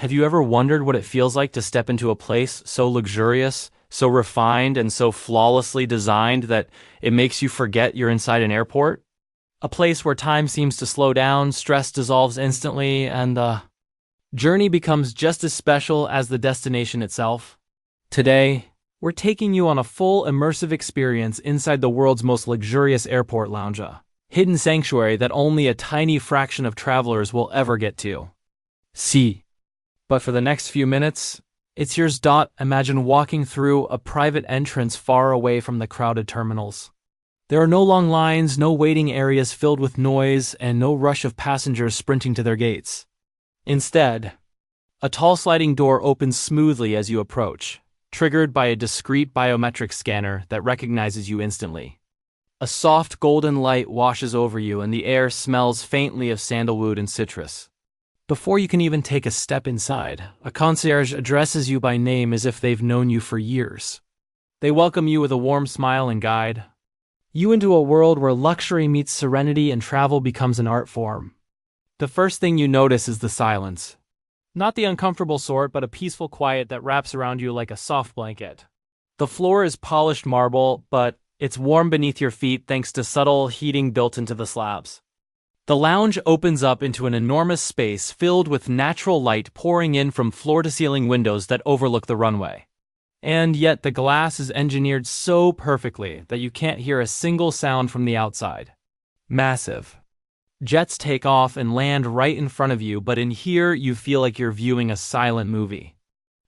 Have you ever wondered what it feels like to step into a place so luxurious, so refined, and so flawlessly designed that it makes you forget you're inside an airport? A place where time seems to slow down, stress dissolves instantly, and the journey becomes just as special as the destination itself. Today, we're taking you on a full immersive experience inside the world's most luxurious airport lounge, a hidden sanctuary that only a tiny fraction of travelers will ever get to. See. But for the next few minutes, it's yours. Imagine walking through a private entrance far away from the crowded terminals. There are no long lines, no waiting areas filled with noise, and no rush of passengers sprinting to their gates. Instead, a tall sliding door opens smoothly as you approach, triggered by a discreet biometric scanner that recognizes you instantly. A soft golden light washes over you, and the air smells faintly of sandalwood and citrus. Before you can even take a step inside, a concierge addresses you by name as if they've known you for years. They welcome you with a warm smile and guide you into a world where luxury meets serenity and travel becomes an art form. The first thing you notice is the silence. Not the uncomfortable sort, but a peaceful quiet that wraps around you like a soft blanket. The floor is polished marble, but it's warm beneath your feet thanks to subtle heating built into the slabs. The lounge opens up into an enormous space filled with natural light pouring in from floor-to-ceiling windows that overlook the runway. And yet the glass is engineered so perfectly that you can't hear a single sound from the outside. Massive. Jets take off and land right in front of you, but in here you feel like you're viewing a silent movie.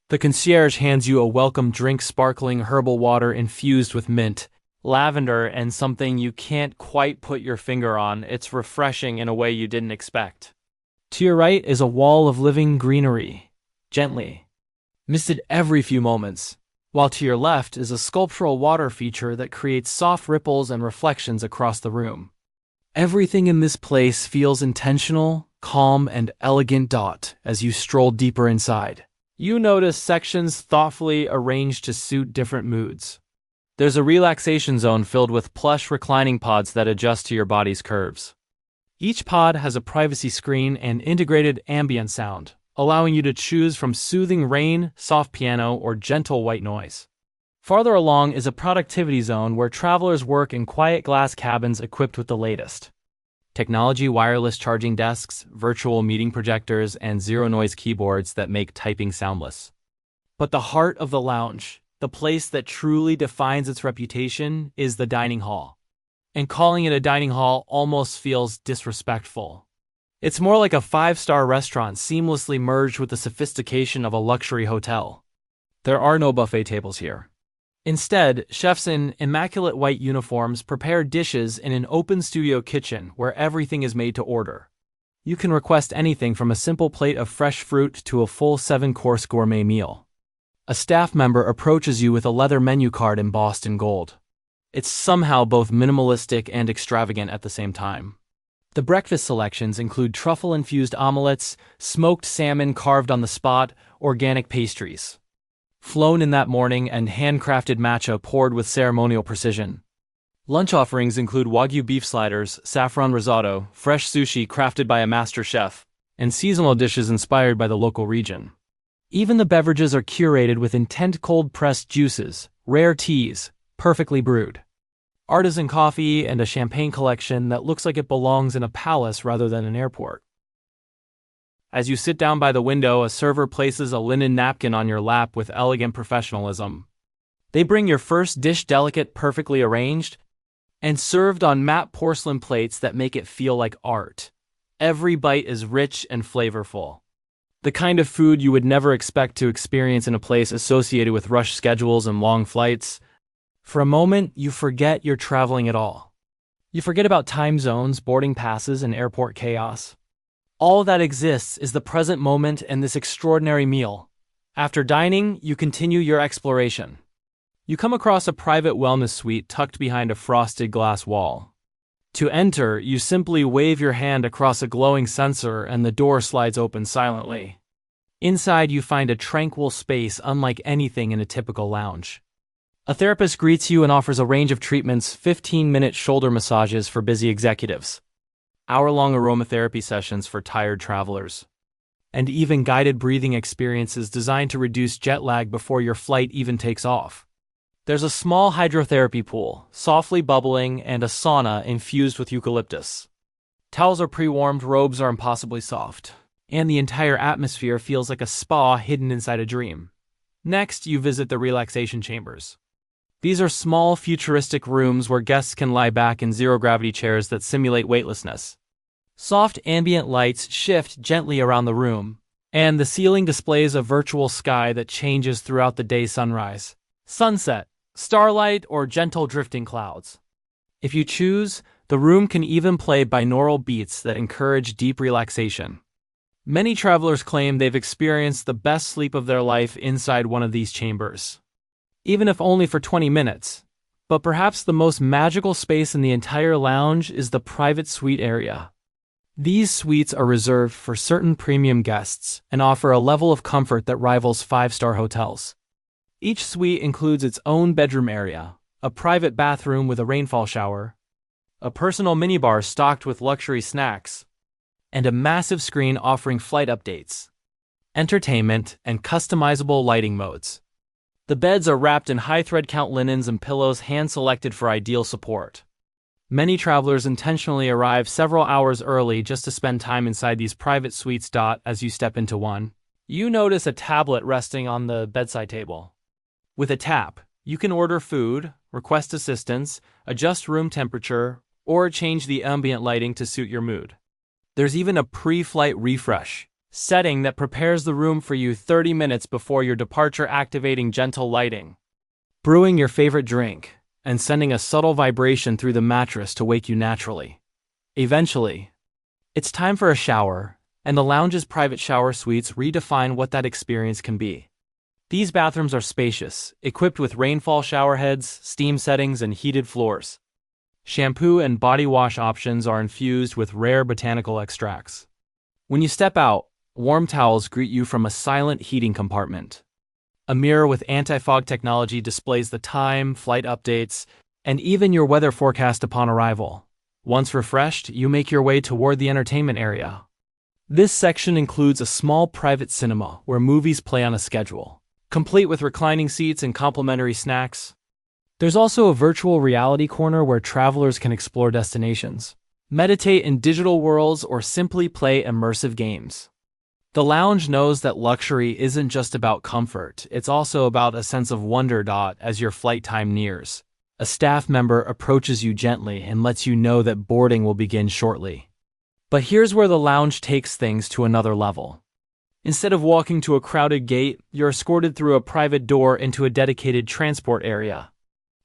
The concierge hands you a welcome drink, sparkling herbal water infused with mint, lavender, and something you can't quite put your finger on. It's refreshing in a way you didn't expect. To your right is a wall of living greenery, gently misted every few moments, while to your left is a sculptural water feature that creates soft ripples and reflections across the room. Everything in this place feels intentional, calm, and elegant. As you stroll deeper inside, you notice sections thoughtfully arranged to suit different moods. There's a relaxation zone filled with plush reclining pods that adjust to your body's curves. Each pod has a privacy screen and integrated ambient sound, allowing you to choose from soothing rain, soft piano, or gentle white noise. Farther along is a productivity zone where travelers work in quiet glass cabins equipped with the latest technology, wireless charging desks, virtual meeting projectors, and zero-noise keyboards that make typing soundless. But the heart of the lounge, the place that truly defines its reputation, is the dining hall. And calling it a dining hall almost feels disrespectful. It's more like a five-star restaurant seamlessly merged with the sophistication of a luxury hotel. There are no buffet tables here. Instead, chefs in immaculate white uniforms prepare dishes in an open studio kitchen where everything is made to order. You can request anything from a simple plate of fresh fruit to a full 7-course gourmet meal. A staff member approaches you with a leather menu card embossed in gold. It's somehow both minimalistic and extravagant at the same time. The breakfast selections include truffle-infused omelets, smoked salmon carved on the spot, organic pastries flown in that morning, and handcrafted matcha poured with ceremonial precision. Lunch offerings include Wagyu beef sliders, saffron risotto, fresh sushi crafted by a master chef, and seasonal dishes inspired by the local region. Even the beverages are curated with intent cold-pressed juices, rare teas, perfectly brewed, artisan coffee, and a champagne collection that looks like it belongs in a palace rather than an airport. As you sit down by the window, a server places a linen napkin on your lap with elegant professionalism. They bring your first dish, delicate, perfectly arranged, and served on matte porcelain plates that make it feel like art. Every bite is rich and flavorful. The kind of food you would never expect to experience in a place associated with rush schedules and long flights. For a moment, you forget you're traveling at all. You forget about time zones, boarding passes, and airport chaos. All that exists is the present moment and this extraordinary meal. After dining, you continue your exploration. You come across a private wellness suite tucked behind a frosted glass wall. To enter, you simply wave your hand across a glowing sensor and the door slides open silently. Inside, you find a tranquil space unlike anything in a typical lounge. A therapist greets you and offers a range of treatments: 15-minute shoulder massages for busy executives, hour-long aromatherapy sessions for tired travelers, and even guided breathing experiences designed to reduce jet lag before your flight even takes off. There's a small hydrotherapy pool, softly bubbling, and a sauna infused with eucalyptus. Towels are pre-warmed, robes are impossibly soft, and the entire atmosphere feels like a spa hidden inside a dream. Next, you visit the relaxation chambers. These are small, futuristic rooms where guests can lie back in zero-gravity chairs that simulate weightlessness. Soft ambient lights shift gently around the room, and the ceiling displays a virtual sky that changes throughout the day's sunrise, sunset, starlight, or gentle drifting clouds. If you choose, the room can even play binaural beats that encourage deep relaxation. Many travelers claim they've experienced the best sleep of their life inside one of these chambers, even if only for 20 minutes. But perhaps the most magical space in the entire lounge is the private suite area. These suites are reserved for certain premium guests and offer a level of comfort that rivals five-star hotels. Each suite includes its own bedroom area, a private bathroom with a rainfall shower, a personal minibar stocked with luxury snacks, and a massive screen offering flight updates, entertainment, and customizable lighting modes. The beds are wrapped in high thread count linens and pillows hand-selected for ideal support. Many travelers intentionally arrive several hours early just to spend time inside these private suites. As you step into one, you notice a tablet resting on the bedside table. With a tap, you can order food, request assistance, adjust room temperature, or change the ambient lighting to suit your mood. There's even a pre-flight refresh setting that prepares the room for you 30 minutes before your departure, activating gentle lighting, brewing your favorite drink, and sending a subtle vibration through the mattress to wake you naturally. Eventually, it's time for a shower, and the lounge's private shower suites redefine what that experience can be. These bathrooms are spacious, equipped with rainfall shower heads, steam settings, and heated floors. Shampoo and body wash options are infused with rare botanical extracts. When you step out, warm towels greet you from a silent heating compartment. A mirror with anti-fog technology displays the time, flight updates, and even your weather forecast upon arrival. Once refreshed, you make your way toward the entertainment area. This section includes a small private cinema where movies play on a schedule, complete with reclining seats and complimentary snacks. There's also a virtual reality corner where travelers can explore destinations, meditate in digital worlds, or simply play immersive games. The lounge knows that luxury isn't just about comfort, it's also about a sense of wonder. As your flight time nears, a staff member approaches you gently and lets you know that boarding will begin shortly. But here's where the lounge takes things to another level. Instead of walking to a crowded gate, you're escorted through a private door into a dedicated transport area.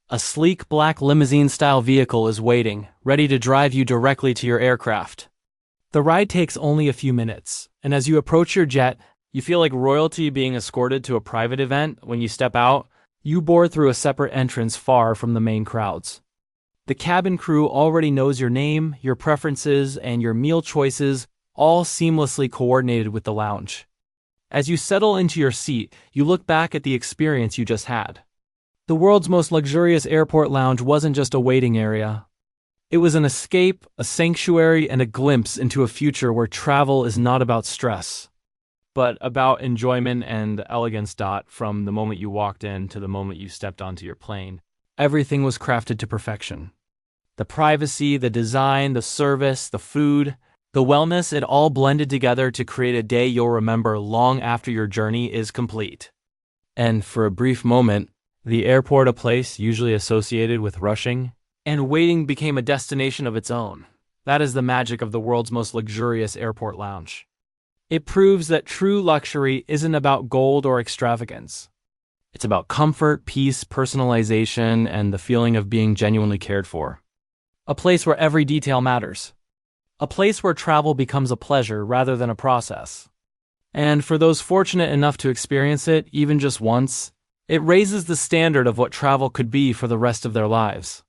A sleek black limousine-style vehicle is waiting, ready to drive you directly to your aircraft. The ride takes only a few minutes, and as you approach your jet, you feel like royalty being escorted to a private event. When you step out, you board through a separate entrance far from the main crowds. The cabin crew already knows your name, your preferences, and your meal choices, all seamlessly coordinated with the lounge. As you settle into your seat, you look back at the experience you just had. The world's most luxurious airport lounge wasn't just a waiting area. It was an escape, a sanctuary, and a glimpse into a future where travel is not about stress, but about enjoyment and elegance. From the moment you walked in to the moment you stepped onto your plane, everything was crafted to perfection. The privacy, the design, the service, the food, the wellness, it all blended together to create a day you'll remember long after your journey is complete. And for a brief moment, the airport, a place usually associated with rushing and waiting, became a destination of its own. That is the magic of the world's most luxurious airport lounge. It proves that true luxury isn't about gold or extravagance. It's about comfort, peace, personalization, and the feeling of being genuinely cared for. A place where every detail matters. A place where travel becomes a pleasure rather than a process. And for those fortunate enough to experience it, even just once, it raises the standard of what travel could be for the rest of their lives.